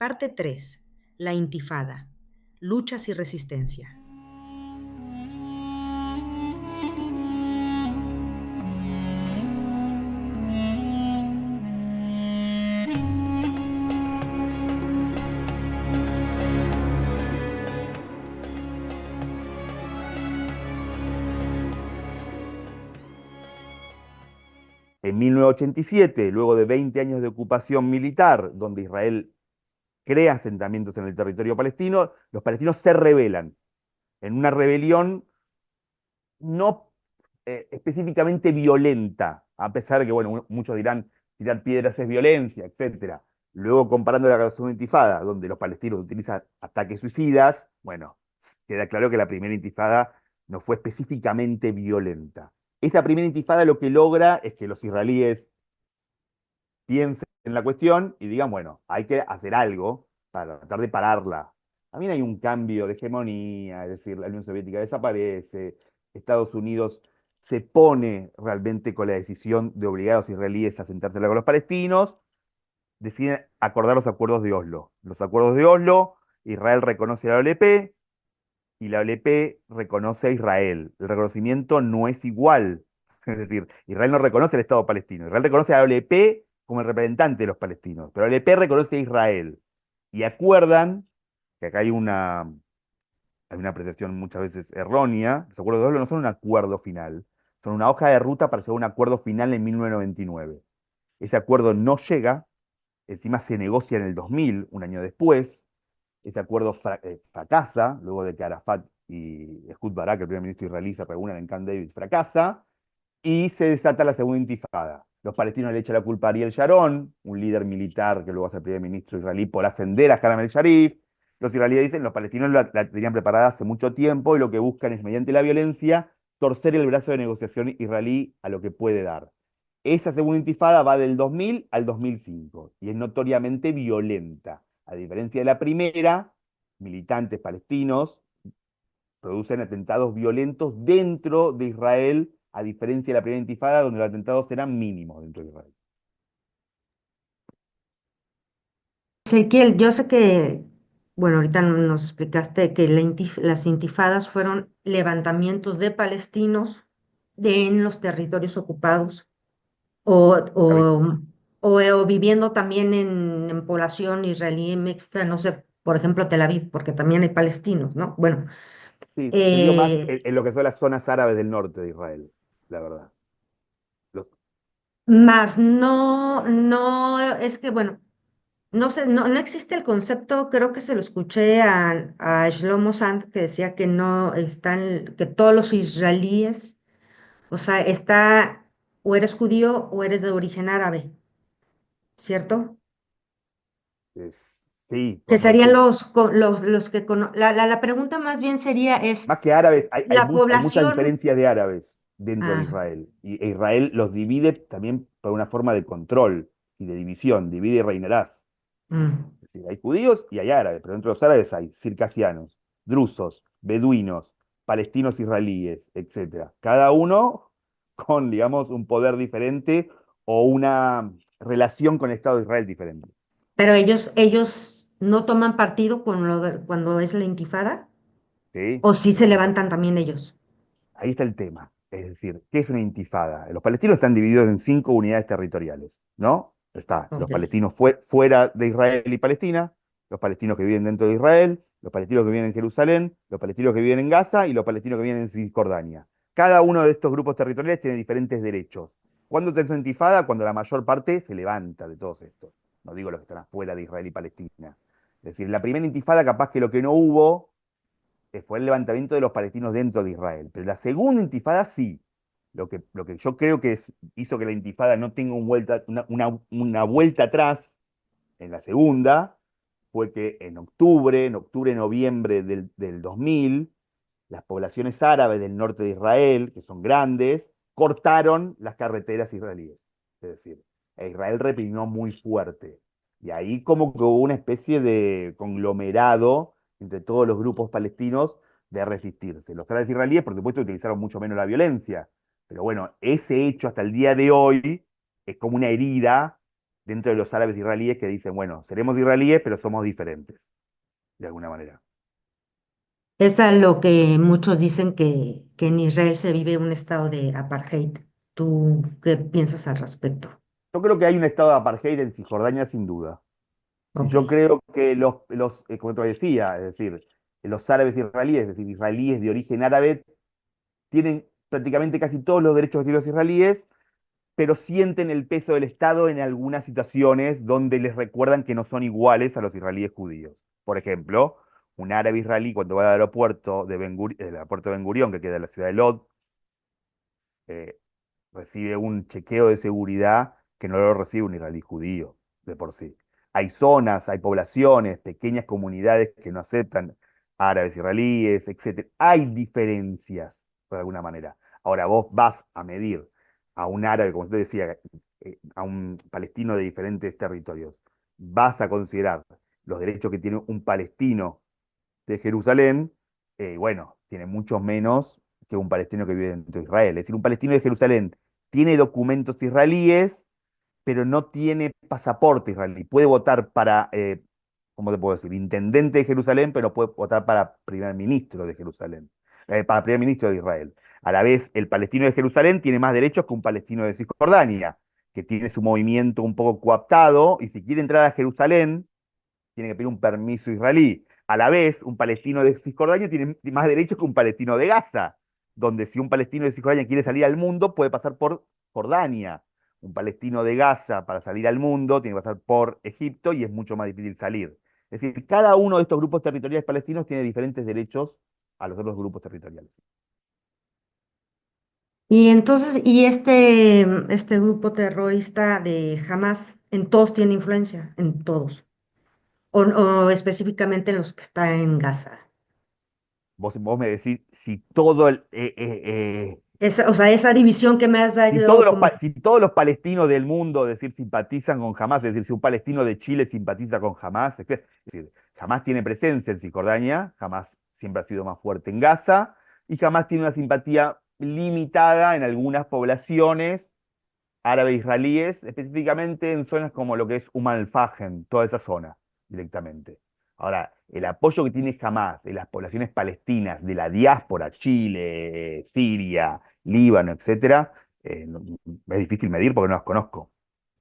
Parte 3. La Intifada. Luchas y resistencia. En 1987, luego de 20 años de ocupación militar, donde Israel crea asentamientos en el territorio palestino, los palestinos se rebelan en una rebelión no específicamente violenta, a pesar de que, bueno, muchos dirán tirar piedras es violencia, etcétera. Luego, comparando la segunda intifada, donde los palestinos utilizan ataques suicidas, bueno, queda claro que la primera intifada no fue específicamente violenta. Esta primera intifada lo que logra es que los israelíes piensen en la cuestión y digan, bueno, hay que hacer algo para tratar de pararla. También hay un cambio de hegemonía, es decir, la Unión Soviética desaparece, Estados Unidos se pone realmente con la decisión de obligar a los israelíes a sentarse con los palestinos, deciden acordar los acuerdos de Oslo. Los acuerdos de Oslo, Israel reconoce a la OLP y la OLP reconoce a Israel. El reconocimiento no es igual. Es decir, Israel no reconoce al Estado palestino. Israel reconoce a la OLP como el representante de los palestinos, pero la OLP reconoce a Israel. Y acuerdan, que acá hay una apreciación muchas veces errónea, los acuerdos de Oslo no son un acuerdo final, son una hoja de ruta para llegar a un acuerdo final en 1999. Ese acuerdo no llega, encima se negocia en el 2000, un año después. Ese acuerdo fracasa, luego de que Arafat y Ehud Barak, el primer ministro israelí, se reúnen en Camp David, fracasa, y se desata la segunda intifada. Los palestinos le echan la culpa a Ariel Sharon, un líder militar que luego va a ser primer ministro israelí, por ascender a Haram el Sharif. Los israelíes dicen, los palestinos la tenían preparada hace mucho tiempo y lo que buscan es, mediante la violencia, torcer el brazo de negociación israelí a lo que puede dar. Esa segunda intifada va del 2000 al 2005 y es notoriamente violenta. A diferencia de la primera, militantes palestinos producen atentados violentos dentro de Israel, a diferencia de la primera intifada, donde los atentados eran mínimos dentro de Israel. Ezequiel, yo sé que, bueno, ahorita nos explicaste que las intifadas fueron levantamientos de palestinos en los territorios ocupados o, o, o viviendo también en población israelí mixta, no sé, por ejemplo, Tel Aviv, porque también hay palestinos, ¿no? Bueno, Sí, se dio más eh, en lo que son las zonas árabes del norte de Israel, la verdad. Los- más no, es que, bueno, no sé, no existe el concepto, creo que se lo escuché a Shlomo Sand que decía que no están, que todos los israelíes, o sea, está, o eres judío o eres de origen árabe, ¿cierto? sí, Que bueno, serían sí. los que la pregunta más bien sería, es Más que árabes, la hay muchas población, diferencias de árabes dentro de ah, Israel. E Israel los divide también por una forma de control y de división, divide y reinarás. mm, Es decir, hay judíos y hay árabes, pero dentro de los árabes hay circasianos, drusos, beduinos, palestinos israelíes, etcétera. Cada uno con, digamos, un poder diferente o una relación con el Estado de Israel diferente. pero ellos no toman partido con cuando es la intifada, ¿Sí? o sí se Los levantan también ellos. Ahí está el tema. Es decir, ¿qué es una intifada? Los palestinos están divididos en 5 unidades territoriales, ¿no? Está los Ok. palestinos fuera de Israel y Palestina, los palestinos que viven dentro de Israel, los palestinos que viven en Jerusalén, los palestinos que viven en Gaza y los palestinos que viven en Cisjordania. Cada uno de estos grupos territoriales tiene diferentes derechos. ¿Cuándo tenés una intifada? Cuando la mayor parte se levanta de todos estos. No digo los que están afuera de Israel y Palestina. Es decir, la primera intifada capaz que lo que no hubo fue el levantamiento de los palestinos dentro de Israel. Pero la segunda intifada sí. Lo que yo creo que hizo que la intifada no tenga una vuelta atrás en la segunda fue que en octubre, noviembre del 2000, las poblaciones árabes del norte de Israel, que son grandes, cortaron las carreteras israelíes. Es decir, Israel reprimió muy fuerte. Y ahí como que hubo una especie de conglomerado entre todos los grupos palestinos de resistirse. Los árabes israelíes, por supuesto, utilizaron mucho menos la violencia. Pero bueno, ese hecho hasta el día de hoy es como una herida dentro de los árabes israelíes que dicen, bueno, seremos israelíes, pero somos diferentes, de alguna manera. Es a lo que muchos dicen que en Israel se vive un estado de apartheid. ¿Tú qué piensas al respecto? Yo creo que hay un estado de apartheid en Cisjordania sin duda. Y Ok. yo creo que como te decía, es decir, los árabes israelíes, es decir, israelíes de origen árabe, tienen prácticamente casi todos los derechos que tienen los israelíes, pero sienten el peso del Estado en algunas situaciones donde les recuerdan que no son iguales a los israelíes judíos. Por ejemplo, un árabe israelí cuando va al aeropuerto del aeropuerto de Ben Gurión, que queda en la ciudad de Lod, eh, recibe un chequeo de seguridad que no lo recibe un israelí judío de por sí. Hay zonas, hay poblaciones, pequeñas comunidades que no aceptan árabes israelíes, etcétera. Hay diferencias, de alguna manera. Ahora vos vas a medir a un árabe, como usted decía, a un palestino de diferentes territorios. Vas a considerar los derechos que tiene un palestino de Jerusalén, bueno, tiene muchos menos que un palestino que vive dentro de Israel. Es decir, un palestino de Jerusalén tiene documentos israelíes, pero no tiene pasaporte israelí. Puede votar para, ¿cómo te puedo decir? Intendente de Jerusalén, pero puede votar para primer ministro de Jerusalén, para primer ministro de Israel. A la vez, el palestino de Jerusalén tiene más derechos que un palestino de Cisjordania, que tiene su movimiento un poco coaptado, y si quiere entrar a Jerusalén, tiene que pedir un permiso israelí. A la vez, un palestino de Cisjordania tiene más derechos que un palestino de Gaza, donde si un palestino de Cisjordania quiere salir al mundo, puede pasar por Jordania. Un palestino de Gaza, para salir al mundo, tiene que pasar por Egipto y es mucho más difícil salir. Es decir, cada uno de estos grupos territoriales palestinos tiene diferentes derechos a los otros grupos territoriales. Y entonces, este grupo terrorista de Hamas, en todos tiene influencia, en todos, o específicamente en los que están en Gaza. Vos me decís si todo el, O sea, esa división que me has si dado todos los, como si todos los palestinos del mundo, es decir, simpatizan con Hamas, es decir, si un palestino de Chile simpatiza con Hamas, decir, Hamas tiene presencia en Cisjordania, Hamas siempre ha sido más fuerte en Gaza, y Hamas tiene una simpatía limitada en algunas poblaciones árabes israelíes, específicamente en zonas como lo que es Al-Fahim, toda esa zona directamente. Ahora, el apoyo que tiene Hamas en las poblaciones palestinas de la diáspora, Chile, Siria, Líbano, etcétera, es difícil medir porque no las conozco.